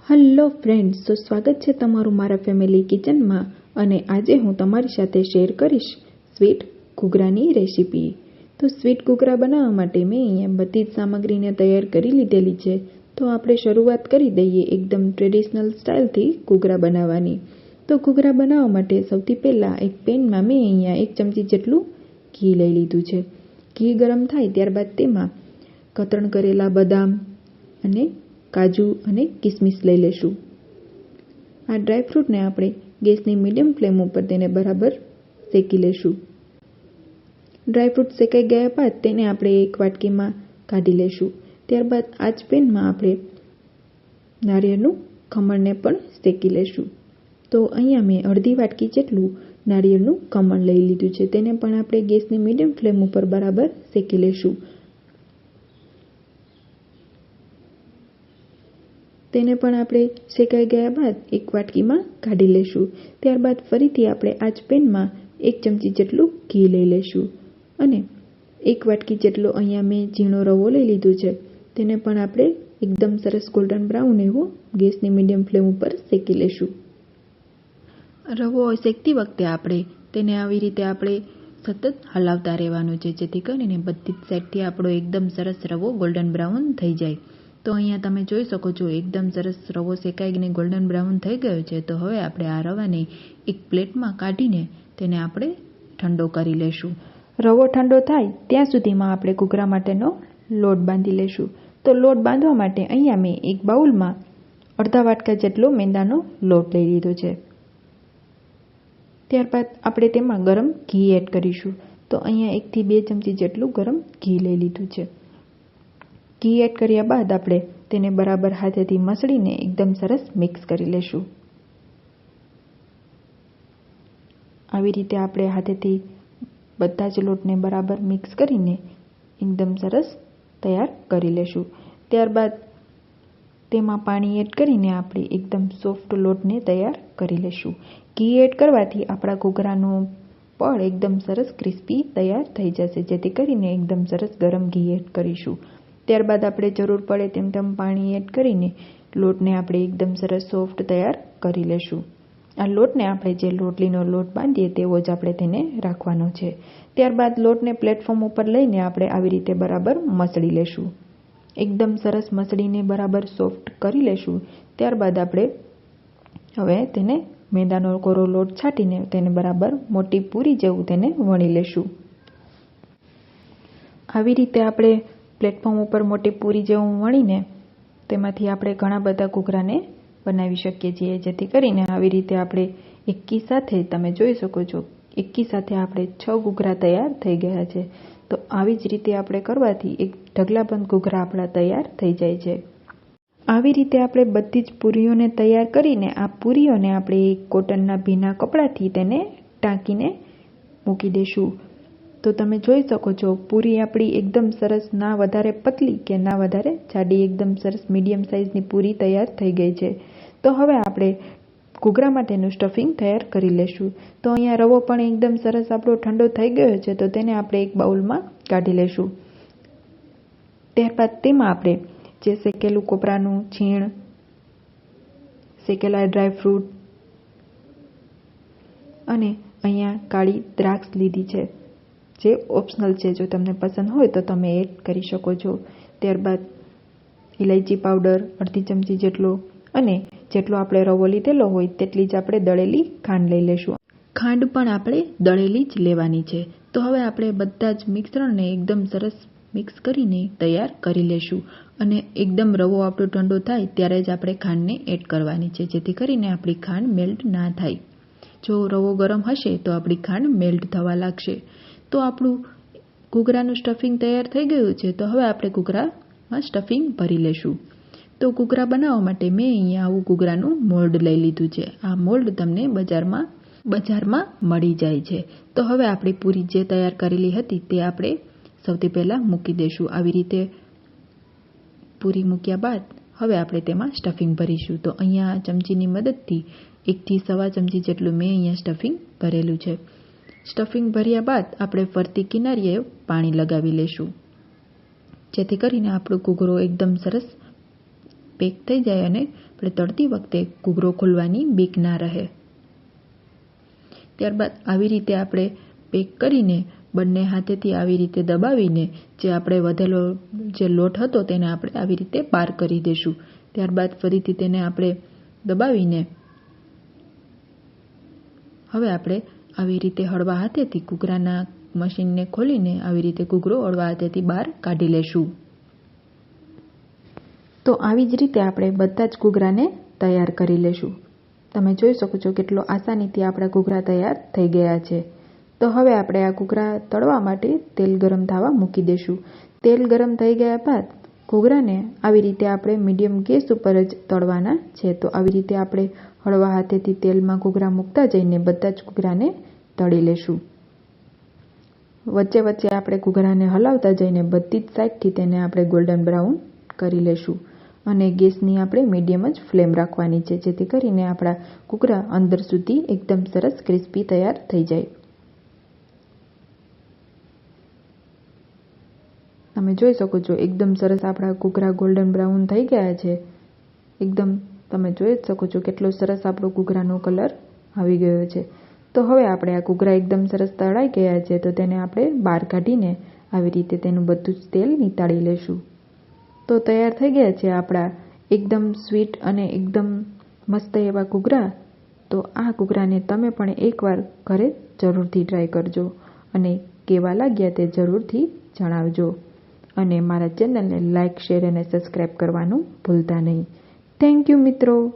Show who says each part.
Speaker 1: Hello friends, તો સ્વાગત છે તમારું મારા ફેમિલી કિચનમાં. અને આજે હું તમારી સાથે શેર કરીશ સ્વીટ ઘૂઘરાની રેસીપી. તો સ્વીટ ઘૂઘરા બનાવવા માટે મેં અહીંયા બધી જ સામગ્રીને તૈયાર કરી લીધેલી છે. તો આપણે શરૂઆત કરી દઈએ એકદમ ટ્રેડિશનલ સ્ટાઇલથી ઘૂઘરા બનાવવાની. તો ઘૂઘરા બનાવવા માટે સૌથી પહેલાં એક પેનમાં મેં અહીંયા 1 ચમચી જેટલું ઘી લઈ લીધું છે. ઘી ગરમ થાય ત્યારબાદ તેમાં કતરણ કરેલા બદામ અને કાજુ અને કિસમિસ લઈ લેશું. આ ડ્રાયફ્રૂટને આપણે ગેસની મીડિયમ ફ્લેમ ઉપર તેને બરાબર શેકી લેશું. ડ્રાયફ્રૂટ શેકાઈ ગયા બાદ તેને આપણે એક વાટકીમાં કાઢી લેશું. ત્યારબાદ આ જ પેનમાં આપણે નારિયેળનું ખમણને પણ શેકી લેશું. તો અહીંયા મેં અડધી વાટકી જેટલું નારિયેળનું ખમણ લઈ લીધું છે. તેને પણ આપણે ગેસની મીડિયમ ફ્લેમ ઉપર બરાબર શેકી લેશું. તેને પણ આપણે શેકાઈ ગયા બાદ એક વાટકીમાં કાઢી લેશું. ત્યારબાદ ફરીથી આપણે આ જ પેનમાં 1 ચમચી જેટલું ઘી લઈ લેશું અને 1 વાટકી જેટલો અહીંયા મેં ઝીણો રવો લઈ લીધો છે. તેને પણ આપણે એકદમ સરસ ગોલ્ડન બ્રાઉન એવો ગેસની મીડિયમ ફ્લેમ ઉપર શેકી લેશું. રવો શેકતી વખતે આપણે તેને આવી રીતે આપણે સતત હલાવતા રહેવાનું છે, જેથી કરીને બધી જ સાઈડથી આપણો એકદમ સરસ રવો ગોલ્ડન બ્રાઉન થઈ જાય. તો અહીંયા તમે જોઈ શકો છો એકદમ સરસ રવો શેકાઈને ગોલ્ડન બ્રાઉન થઈ ગયો છે. તો હવે આપણે આ રવાને એક પ્લેટમાં કાઢીને તેને આપણે ઠંડો કરી લેશું. રવો ઠંડો થાય ત્યાં સુધીમાં આપણે ઘૂઘરા માટેનો લોટ બાંધી લેશું. તો લોટ બાંધવા માટે અહીંયા મેં એક બાઉલમાં અડધા વાટકા જેટલો મેંદાનો લોટ લઈ લીધો છે. ત્યારબાદ આપણે તેમાં ગરમ ઘી એડ કરીશું. તો અહીંયા 1 થી 2 ચમચી જેટલું ગરમ ઘી લઈ લીધું છે. ઘી એડ કર્યા બાદ આપણે તેને બરાબર હાથેથી મસળીને એકદમ સરસ મિક્સ કરી લેશું. આવી રીતે આપણે હાથેથી બધા જ લોટને બરાબર મિક્સ કરીને એકદમ સરસ તૈયાર કરી લેશું. ત્યારબાદ તેમાં પાણી એડ કરીને આપણે એકદમ સોફ્ટ લોટને તૈયાર કરી લેશું. ઘી એડ કરવાથી આપણા ઘૂઘરાનું પડ એકદમ સરસ ક્રિસ્પી તૈયાર થઈ જશે, જેથી કરીને એકદમ સરસ ગરમ ઘી એડ કરીશું. ત્યારબાદ આપણે જરૂર પડે તેમ પાણી એડ કરીને લોટને આપણે એકદમ સરસ સોફ્ટ તૈયાર કરી લેશું. આ લોટને આપણે જે રોટલીનો લોટ બાંધીએ તેવો જ આપણે તેને રાખવાનો છે. ત્યારબાદ લોટને પ્લેટફોર્મ ઉપર લઈને આપણે આવી રીતે બરાબર મસળી લેશું. એકદમ સરસ મસળીને બરાબર સોફ્ટ કરી લેશું. ત્યારબાદ આપણે હવે તેને મેંદાનો કોરો લોટ છાંટીને તેને બરાબર મોટી પૂરી જેવું તેને વણી લેશું. આવી રીતે આપણે પ્લેટફોર્મ ઉપર મોટી પૂરી જેવું વણીને તેમાંથી આપણે ઘણા બધા ઘૂઘરાને બનાવી શકીએ છીએ, જેથી કરીને આવી રીતે આપણે એકી સાથે તમે જોઈ શકો છો એકી સાથે આપણે 6 ઘૂઘરા તૈયાર થઈ ગયા છે. તો આવી જ રીતે આપણે કરવાથી એક ઢગલાબંધ ઘૂઘરા આપણા તૈયાર થઈ જાય છે. આવી રીતે આપણે બધી જ પૂરીઓને તૈયાર કરીને આ પૂરીઓને આપણે એક કોટનના ભીના કપડાથી તેને ઢાંકીને મૂકી દઈશું. તો તમે જોઈ શકો છો પૂરી આપણી એકદમ સરસ, ના વધારે પતલી કે ના વધારે જાડી, એકદમ સરસ મીડિયમ સાઇઝની પૂરી તૈયાર થઈ ગઈ છે. તો હવે આપણે ઘૂઘરા માટેનું સ્ટફિંગ તૈયાર કરી લેશું. તો અહીંયા રવો પણ એકદમ સરસ આપણો ઠંડો થઈ ગયો છે, તો તેને આપણે એક બાઉલમાં કાઢી લેશું. ત્યારબાદ તેમાં આપણે જે શેકેલું કોપરાનું છીણ, શેકેલા ડ્રાયફ્રૂટ અને અહીંયા કાળી દ્રાક્ષ લીધી છે, જે ઓપ્શનલ છે. જો તમને પસંદ હોય તો તમે એડ કરી શકો છો. ત્યારબાદ ઇલાયચી પાવડર અડધી ચમચી જેટલો અને જેટલો આપણે રવો લીધેલો હોય તેટલી જ આપણે દળેલી ખાંડ લઈ લેશું. ખાંડ પણ આપણે દળેલી જ લેવાની છે. તો હવે આપણે બધા જ મિશ્રણને એકદમ સરસ મિક્સ કરીને તૈયાર કરી લેશું. અને એકદમ રવો આપણો ઠંડો થાય ત્યારે જ આપણે ખાંડને એડ કરવાની છે, જેથી કરીને આપણી ખાંડ મેલ્ટ ના થાય. જો રવો ગરમ હશે તો આપણી ખાંડ મેલ્ટ થવા લાગશે. તો આપણું ઘૂઘરાનું સ્ટફિંગ તૈયાર થઈ ગયું છે. તો હવે આપણે ઘૂઘરામાં સ્ટફિંગ ભરી લેશું. તો ઘૂઘરા બનાવવા માટે મેં અહીંયા આવું ઘૂઘરાનું મોલ્ડ લઈ લીધું છે. આ મોલ્ડ તમને બજારમાં મળી જાય છે. તો હવે આપણી પૂરી જે તૈયાર કરેલી હતી તે આપણે સૌથી પહેલાં મૂકી દઈશું. આવી રીતે પૂરી મૂક્યા બાદ હવે આપણે તેમાં સ્ટફિંગ ભરીશું. તો અહીંયા ચમચીની મદદથી 1 થી 1.25 ચમચી જેટલું મેં અહીંયા સ્ટફિંગ ભરેલું છે. સ્ટફિંગ ભર્યા બાદ આપણે ફરતી કિનારીએ પાણી લગાવી લેશું, જેથી કરીને આપણો ઘૂઘરો એકદમ સરસ પેક થઈ જાય અને આપણે તળતી વખતે ઘૂઘરો ખુલવાની બીક ના રહે. ત્યારબાદ આવી રીતે આપણે પેક કરીને બંને હાથેથી આવી રીતે દબાવીને જે આપણે વધેલો જે લોટ હતો તેને આપણે આવી રીતે બહાર કરી દઈશું. ત્યારબાદ ફરીથી તેને આપણે દબાવીને હવે આપણે આવી રીતે હળવા હાથેથી ઘૂઘરાના મશીનને ખોલીને આવી રીતે ઘૂઘરો હળવા હાથેથી બહાર કાઢી લેશું. તો આવી જ રીતે આપણે બધા જ ઘૂઘરાને તૈયાર કરી લેશું. તમે જોઈ શકો છો કેટલો આસાનીથી આપણા ઘૂઘરા તૈયાર થઈ ગયા છે. તો હવે આપણે આ ઘૂઘરા તળવા માટે તેલ ગરમ થવા મૂકી દઈશું. તેલ ગરમ થઈ ગયા બાદ ઘૂઘરાને આવી રીતે આપણે મીડિયમ ગેસ ઉપર જ તળવાના છે. તો આવી રીતે આપણે હળવા હાથેથી તેલમાં ઘૂઘરા મૂકતા જઈને બધા જ ઘૂઘરાને તળી લેશું. વચ્ચે વચ્ચે આપણે ઘૂઘરાને હલાવતા જઈને બધી જ સાઈડથી તેને આપણે ગોલ્ડન બ્રાઉન કરી લેશું. અને ગેસની આપણે મીડિયમ જ ફ્લેમ રાખવાની છે, જેથી કરીને આપણા ઘૂઘરા અંદર સુધી એકદમ સરસ ક્રિસ્પી તૈયાર થઈ જાય. તમે જોઈ શકો છો એકદમ સરસ આપણા ઘૂઘરા ગોલ્ડન બ્રાઉન થઈ ગયા છે. એકદમ તમે જોઈ જ શકો છો કેટલો સરસ આપણો ઘૂઘરાનો કલર આવી ગયો છે. તો હવે આપણે આ ઘૂઘરા એકદમ સરસ તળાઈ ગયા છે, તો તેને આપણે બહાર કાઢીને આવી રીતે તેનું બધું જ તેલ નિતાળી લેશું. તો તૈયાર થઈ ગયા છે આપણા એકદમ સ્વીટ અને એકદમ મસ્ત એવા ઘૂઘરા. તો આ ઘૂઘરાને તમે પણ એકવાર ઘરે જરૂરથી ટ્રાય કરજો અને કેવા લાગ્યા તે જરૂરથી જણાવજો. અને મારા ચેનલને લાઇક, શેર અને સબસ્ક્રાઈબ કરવાનું ભૂલતા નહીં. થેન્ક યુ મિત્રો.